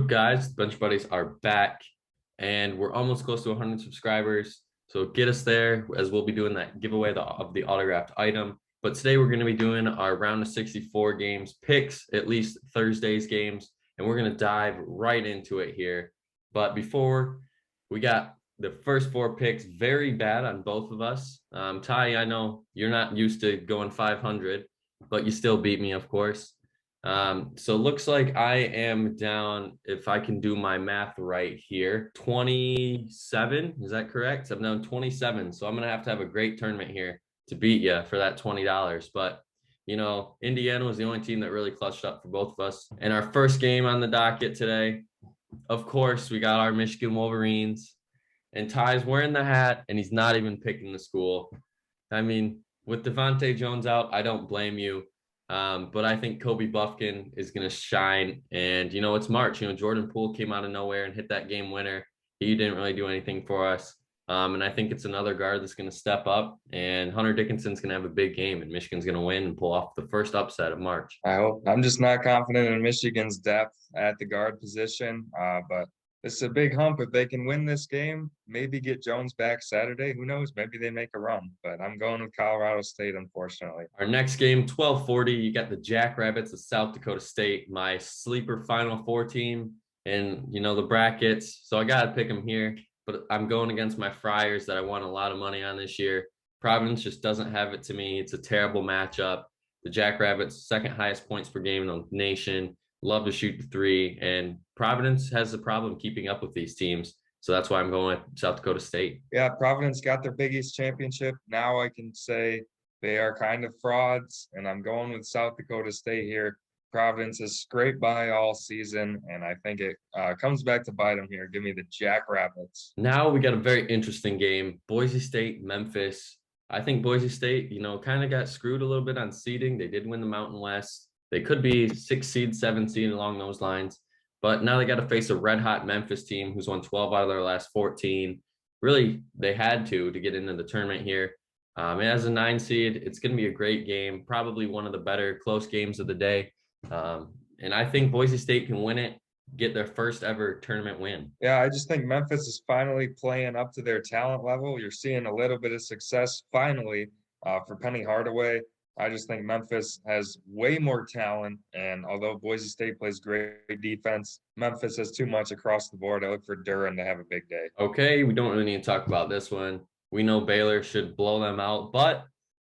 What's up, guys? Bunch of Buddies are back, and we're almost close to 100 subscribers. So get us there, as we'll be doing that giveaway of the autographed item. But today we're going to be doing our round of 64 games picks, at least Thursday's games, and we're going to dive right into it here. But before we got the first four picks, very bad on both of us. Ty, I know you're not used to going 500, but you still beat me, of course. So looks like I am down, if I can do my math right here, 27. Is that correct? I'm down 27. So I'm going to have a great tournament here to beat you for that $20. But, Indiana was the only team that really clutched up for both of us. And our first game on the docket today, of course, we got our Michigan Wolverines. And Ty's wearing the hat, and he's not even picking the school. I mean, with Devontae Jones out, I don't blame you. But I think Kobe Buffkin is going to shine. And, it's March. Jordan Poole came out of nowhere and hit that game winner. He didn't really do anything for us. And I think it's another guard that's going to step up. And Hunter Dickinson's going to have a big game. And Michigan's going to win and pull off the first upset of March. I hope. I'm just not confident in Michigan's depth at the guard position. But it's a big hump. If they can win this game, maybe get Jones back Saturday. Who knows? Maybe they make a run. But I'm going with Colorado State, unfortunately. Our next game, 12:40, you got the Jackrabbits of South Dakota State, my sleeper Final Four team, and, the brackets. So I got to pick them here. But I'm going against my Friars that I won a lot of money on this year. Providence just doesn't have it to me. It's a terrible matchup. The Jackrabbits, second highest points per game in the nation, love to shoot the three, and Providence has a problem keeping up with these teams. So that's why I'm going with South Dakota State. Yeah, Providence got their Big East championship. Now I can say they are kind of frauds, and I'm going with South Dakota State here. Providence has scraped by all season, and I think it comes back to bite them here. Give me the Jackrabbits. Now we got a very interesting game. Boise State, Memphis. I think Boise State, kind of got screwed a little bit on seeding. They did win the Mountain West. They could be 6 seed, 7 seed along those lines. But now they got to face a red-hot Memphis team who's won 12 out of their last 14. Really, they had to get into the tournament here. And as a 9 seed, it's going to be a great game, probably one of the better close games of the day. And I think Boise State can win it, get their first ever tournament win. Yeah, I just think Memphis is finally playing up to their talent level. You're seeing a little bit of success finally for Penny Hardaway. I just think Memphis has way more talent, and although Boise State plays great defense, Memphis has too much across the board. I look for Duran to have a big day. Okay, we don't really need to talk about this one. We know Baylor should blow them out, but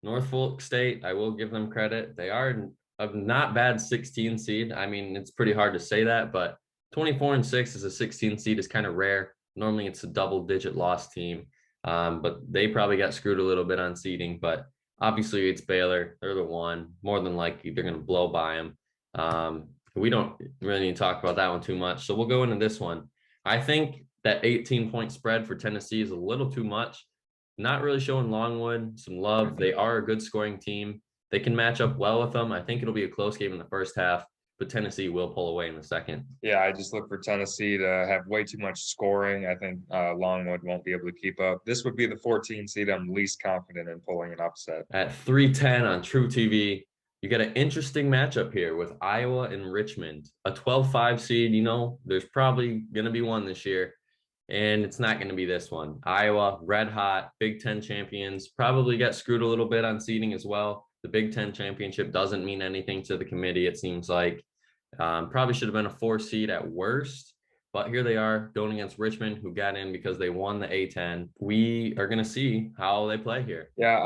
Norfolk State, I will give them credit. They are a not bad 16 seed. I mean, it's pretty hard to say that, but 24-6 as a 16 seed is kind of rare. Normally it's a double-digit loss team, but they probably got screwed a little bit on seeding, but obviously, it's Baylor. They're the one. More than likely, they're going to blow by them. We don't really need to talk about that one too much. So we'll go into this one. I think that 18-point spread for Tennessee is a little too much. Not really showing Longwood some love. They are a good scoring team. They can match up well with them. I think it'll be a close game in the first half, but Tennessee will pull away in the second. Yeah, I just look for Tennessee to have way too much scoring. I think Longwood won't be able to keep up. This would be the 14 seed I'm least confident in pulling an upset. At 310 on True TV, you got an interesting matchup here with Iowa and Richmond. A 12-5 seed, there's probably going to be one this year, and it's not going to be this one. Iowa, red hot, Big Ten champions, probably got screwed a little bit on seeding as well. The Big Ten championship doesn't mean anything to the committee, it seems like. Probably should have been a 4 seed at worst, but here they are going against Richmond, who got in because they won the A10. We are going to see how they play here. Yeah,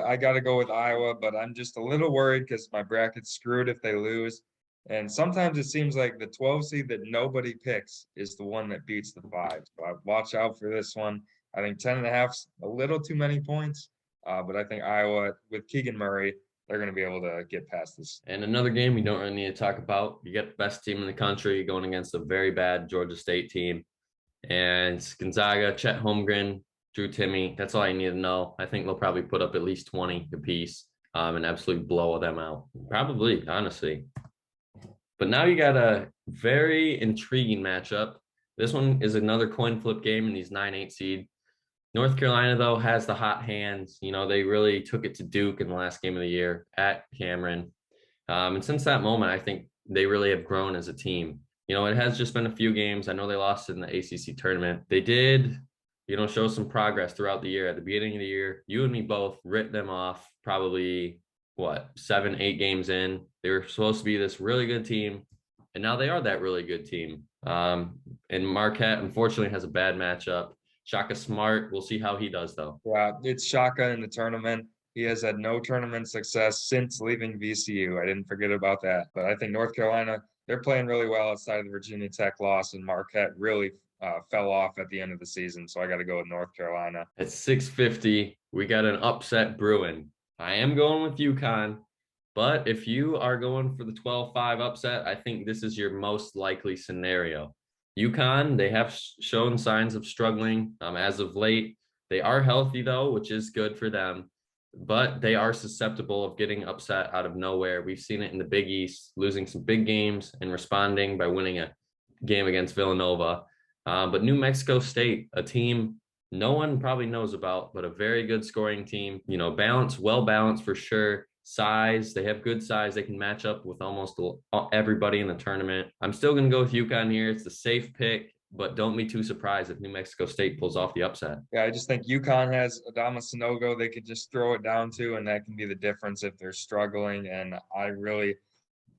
I got to go with Iowa, but I'm just a little worried because my bracket's screwed if they lose. And sometimes it seems like the 12 seed that nobody picks is the one that beats the 5. So I watch out for this one. I think 10.5's a little too many points, but I think Iowa with Keegan Murray, they're going to be able to get past this. And another game we don't really need to talk about. You get the best team in the country going against a very bad Georgia State team. And Gonzaga, Chet Holmgren, Drew Timme. That's all you need to know. I think they'll probably put up at least 20 apiece and absolutely blow them out. Probably, honestly. But now you got a very intriguing matchup. This one is another coin flip game in these 9-8 seed. North Carolina, though, has the hot hands. They really took it to Duke in the last game of the year at Cameron. And since that moment, I think they really have grown as a team. It has just been a few games. I know they lost in the ACC tournament. They did, show some progress throughout the year. At the beginning of the year, you and me both ripped them off probably, what, 7, 8 games in. They were supposed to be this really good team, and now they are that really good team. And Marquette, unfortunately, has a bad matchup. Shaka Smart, we'll see how he does, though. Yeah, it's Shaka in the tournament. He has had no tournament success since leaving VCU. I didn't forget about that. But I think North Carolina, they're playing really well outside of the Virginia Tech loss, and Marquette really fell off at the end of the season. So I got to go with North Carolina. At 650, we got an upset brewing. I am going with UConn, but if you are going for the 12-5 upset, I think this is your most likely scenario. UConn, they have shown signs of struggling as of late. They are healthy, though, which is good for them, but they are susceptible of getting upset out of nowhere. We've seen it in the Big East, losing some big games and responding by winning a game against Villanova. But New Mexico State, a team no one probably knows about, but a very good scoring team, balanced, well balanced for sure. Size, they have good size. They can match up with almost everybody in the tournament. I'm still going to go with UConn here. It's a safe pick, but don't be too surprised if New Mexico State pulls off the upset. Yeah, I just think UConn has Adama Sanogo they could just throw it down to, and that can be the difference if they're struggling. And I really,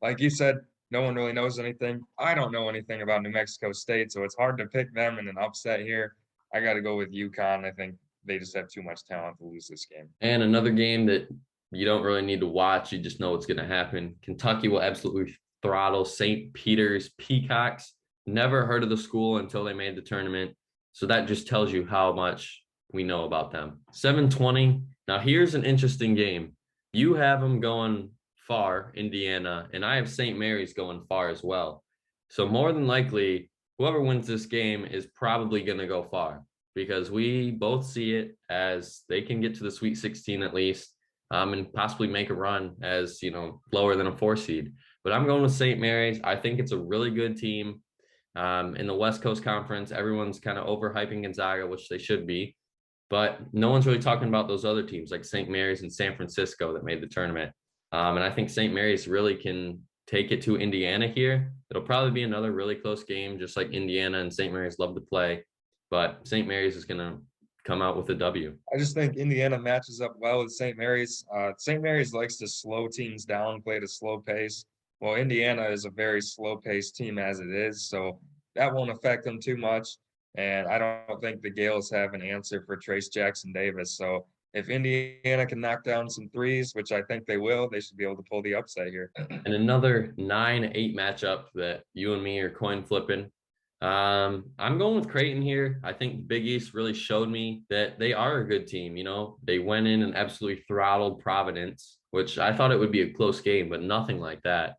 like you said, no one really knows anything. I don't know anything about New Mexico State, so it's hard to pick them in an upset here. I got to go with UConn. I think they just have too much talent to lose this game. And another game that you don't really need to watch, you just know what's going to happen. Kentucky will absolutely throttle St. Peter's Peacocks. Never heard of the school until they made the tournament. So that just tells you how much we know about them. 720. Now here's an interesting game. You have them going far, Indiana, and I have St. Mary's going far as well. So more than likely, whoever wins this game is probably going to go far because we both see it as they can get to the Sweet 16 at least, and possibly make a run as, lower than a 4 seed. But I'm going with St. Mary's. I think it's a really good team. In the West Coast Conference, everyone's kind of overhyping Gonzaga, which they should be. But no one's really talking about those other teams like St. Mary's and San Francisco that made the tournament. And I think St. Mary's really can take it to Indiana here. It'll probably be another really close game, just like Indiana and St. Mary's love to play. But St. Mary's is going to come out with a W. I just think Indiana matches up well with St. Mary's. St. Mary's likes to slow teams down, play at a slow pace. Well, Indiana is a very slow-paced team as it is, so that won't affect them too much. And I don't think the Gales have an answer for Trace Jackson Davis. So if Indiana can knock down some threes, which I think they will, they should be able to pull the upset here. And another 9-8 matchup that you and me are coin flipping. I'm going with Creighton here. I think Big East really showed me that they are a good team. They went in and absolutely throttled Providence, which I thought it would be a close game, but nothing like that.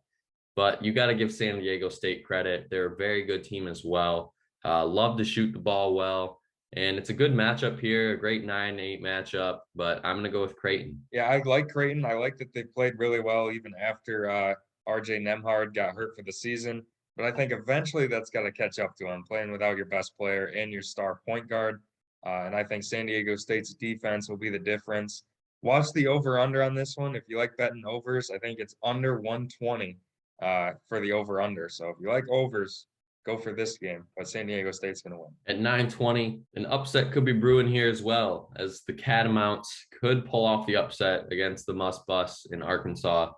But you got to give San Diego State credit. They're a very good team as well. Love to shoot the ball well. And it's a good matchup here, a great 9-8 matchup, but I'm going to go with Creighton. Yeah, I like Creighton. I like that they played really well even after RJ Nembhard got hurt for the season. But I think eventually that's got to catch up to them, playing without your best player and your star point guard. And I think San Diego State's defense will be the difference. Watch the over-under on this one. If you like betting overs, I think it's under 120 for the over-under. So if you like overs, go for this game, but San Diego State's going to win. At 920, an upset could be brewing here as well, as the Catamounts could pull off the upset against the Must Bus in Arkansas,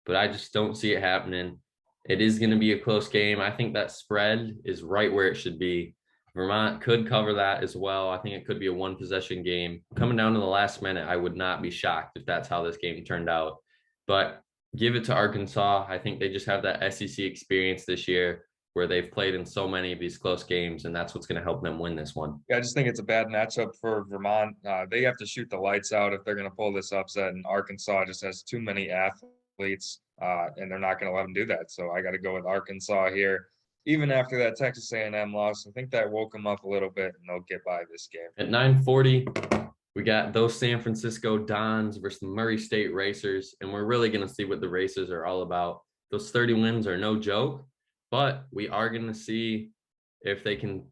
but I just don't see it happening. It is going to be a close game. I think that spread is right where it should be. Vermont could cover that as well. I think it could be a one-possession game. Coming down to the last minute, I would not be shocked if that's how this game turned out. But give it to Arkansas. I think they just have that SEC experience this year where they've played in so many of these close games, and that's what's going to help them win this one. Yeah, I just think it's a bad matchup for Vermont. They have to shoot the lights out if they're going to pull this upset, and Arkansas just has too many athletes, and they're not going to let them do that. So I got to go with Arkansas here. Even after that Texas A&M loss, I think that woke them up a little bit, and they'll get by this game. At 940, we got those San Francisco Dons versus the Murray State Racers, and we're really going to see what the Racers are all about. Those 30 wins are no joke, but we are going to see if they can,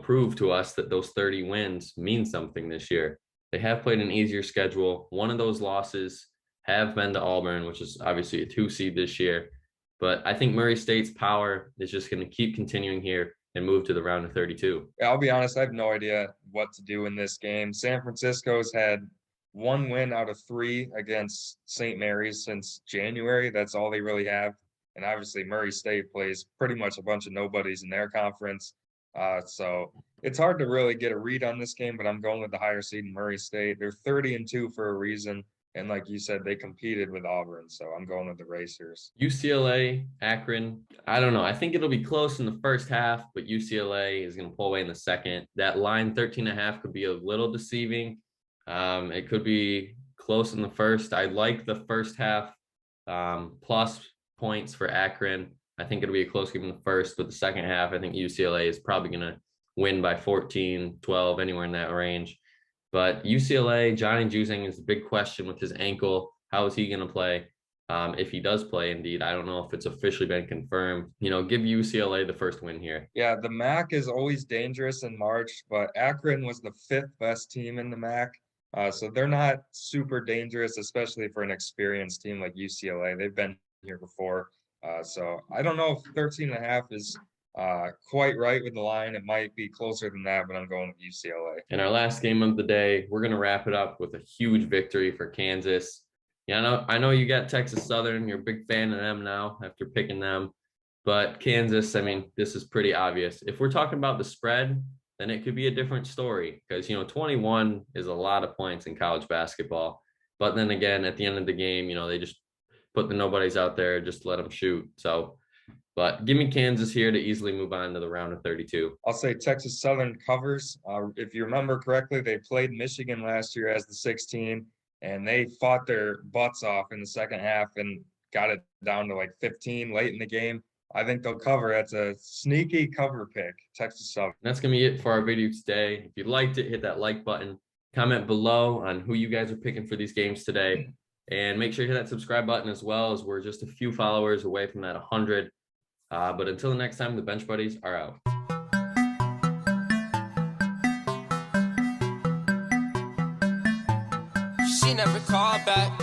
prove to us that those 30 wins mean something this year. They have played an easier schedule. One of those losses have been to Auburn, which is obviously a 2 seed this year. But I think Murray State's power is just going to keep continuing here and move to the round of 32. Yeah, I'll be honest, I have no idea what to do in this game. San Francisco's had one win out of three against St. Mary's since January. That's all they really have. And obviously, Murray State plays pretty much a bunch of nobodies in their conference. So it's hard to really get a read on this game, but I'm going with the higher seed in Murray State. They're 30-2 for a reason. And like you said, they competed with Auburn. So I'm going with the Racers. UCLA, Akron, I don't know. I think it'll be close in the first half, but UCLA is going to pull away in the second. That line 13.5 could be a little deceiving. It could be close in the first. I like the first half plus points for Akron. I think it'll be a close game in the first, but the second half, I think UCLA is probably going to win by 14, 12, anywhere in that range. But UCLA, Johnny Juzang is the big question with his ankle. How is he going to play? If he does play, indeed, I don't know if it's officially been confirmed. Give UCLA the first win here. Yeah, the MAC is always dangerous in March, but Akron was the 5th best team in the MAC. So they're not super dangerous, especially for an experienced team like UCLA. They've been here before. So I don't know if 13.5 is quite right with the line. It might be closer than that, but I'm going with UCLA. In our last game of the day, we're going to wrap it up with a huge victory for Kansas. Yeah, I know you got Texas Southern. You're a big fan of them now after picking them. But Kansas, I mean, this is pretty obvious. If we're talking about the spread, then it could be a different story because, 21 is a lot of points in college basketball. But then again, at the end of the game, they just put the nobodies out there, just let them shoot. So, but give me Kansas here to easily move on to the round of 32. I'll say Texas Southern covers. If you remember correctly, they played Michigan last year as the 16, and they fought their butts off in the second half and got it down to like 15 late in the game. I think they'll cover. That's a sneaky cover pick, Texas Southern. That's going to be it for our video today. If you liked it, hit that like button. Comment below on who you guys are picking for these games today. And make sure you hit that subscribe button as well, as we're just a few followers away from that 100. But until the next time, the Bench Buddies are out. She never called back.